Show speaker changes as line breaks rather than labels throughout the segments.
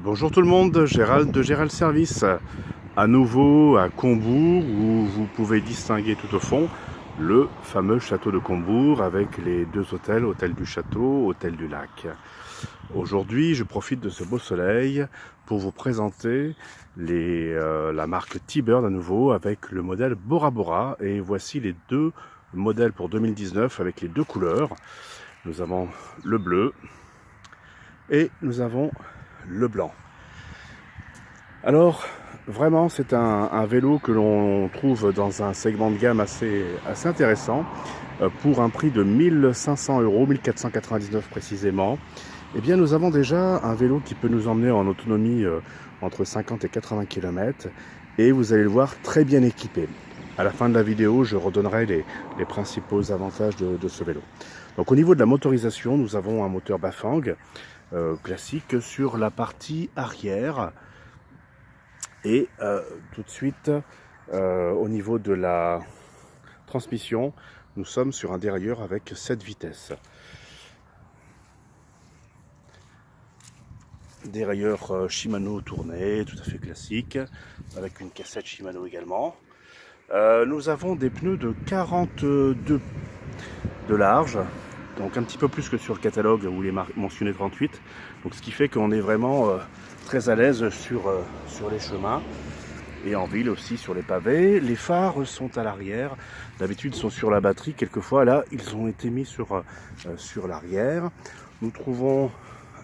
Bonjour tout le monde, Gérald de Gérald Service, à nouveau à Combourg où vous pouvez distinguer tout au fond le fameux château de Combourg avec les deux hôtels, hôtel du château, hôtel du lac. Aujourd'hui, je profite de ce beau soleil pour vous présenter la marque T-Bird à nouveau avec le modèle Bora Bora, et voici les deux modèles pour 2019 avec les deux couleurs. Nous avons le bleu et nous avons le blanc. Alors vraiment c'est un vélo que l'on trouve dans un segment de gamme assez intéressant pour un prix de 1500 €, 1499 précisément. Eh bien nous avons déjà un vélo qui peut nous emmener en autonomie entre 50 et 80 km, et vous allez le voir, très bien équipé. À la fin de la vidéo, je redonnerai les principaux avantages de ce vélo. Donc au niveau de la motorisation, nous avons un moteur Bafang classique sur la partie arrière, et tout de suite au niveau de la transmission, nous sommes sur un dérailleur avec 7 vitesses. Dérailleur Shimano tourné, tout à fait classique, avec une cassette Shimano également. Nous avons des pneus de 42 de large, donc un petit peu plus que sur le catalogue où il est mentionné 38, donc ce qui fait qu'on est vraiment très à l'aise sur les chemins et en ville aussi sur les pavés. Les phares sont à l'arrière, d'habitude sont sur la batterie, quelquefois là ils ont été mis sur l'arrière. Nous trouvons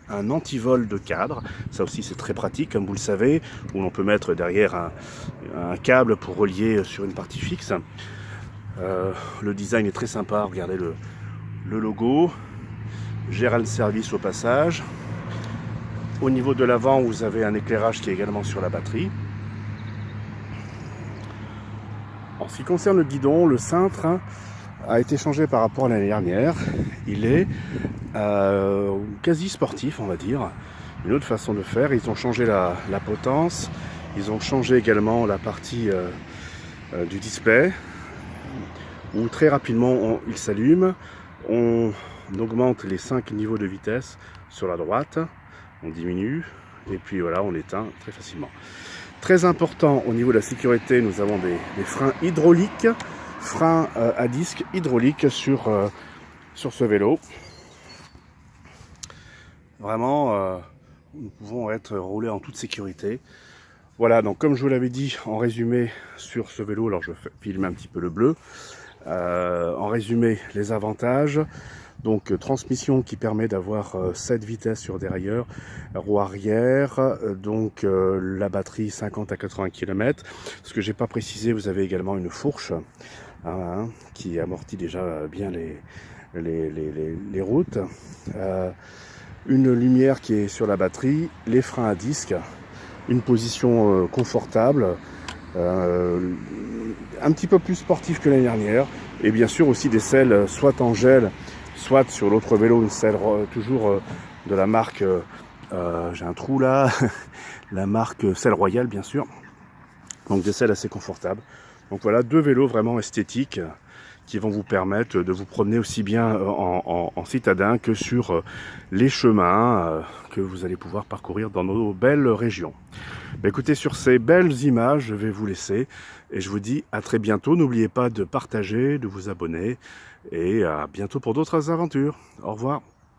un antivol de cadre, ça aussi c'est très pratique comme vous le savez, où l'on peut mettre derrière un câble pour relier sur une partie fixe. Le design est très sympa, regardez le logo, Gérald Service au passage. Au niveau de l'avant, vous avez un éclairage qui est également sur la batterie. En ce qui concerne le guidon, le cintre a été changé par rapport à l'année dernière. Il est quasi sportif, on va dire. Une autre façon de faire. Ils ont changé la potence. Ils ont changé également la partie du display, où très rapidement il s'allume. On augmente les 5 niveaux de vitesse sur la droite. On diminue. Et puis voilà, on l'éteint très facilement. Très important au niveau de la sécurité, nous avons des freins hydrauliques, freins à disque hydrauliques sur ce vélo. Vraiment, nous pouvons être roulés en toute sécurité. Voilà, donc comme je vous l'avais dit, en résumé sur ce vélo, alors je vais filmer un petit peu le bleu. En résumé, les avantages. Donc transmission qui permet d'avoir 7 vitesses sur dérailleur, roue arrière, donc la batterie 50 à 80 km. Ce que j'ai pas précisé, vous avez également une fourche qui amortit déjà bien les routes. Une lumière qui est sur la batterie, les freins à disque, une position confortable, un petit peu plus sportif que l'année dernière, et bien sûr aussi des selles soit en gel, soit sur l'autre vélo, une selle toujours de la marque, j'ai un trou là, la marque Selle Royale bien sûr, donc des selles assez confortables. Donc voilà, deux vélos vraiment esthétiques qui vont vous permettre de vous promener aussi bien en citadin que sur les chemins que vous allez pouvoir parcourir dans nos belles régions. Écoutez, sur ces belles images, je vais vous laisser et je vous dis à très bientôt. N'oubliez pas de partager, de vous abonner, et à bientôt pour d'autres aventures. Au revoir.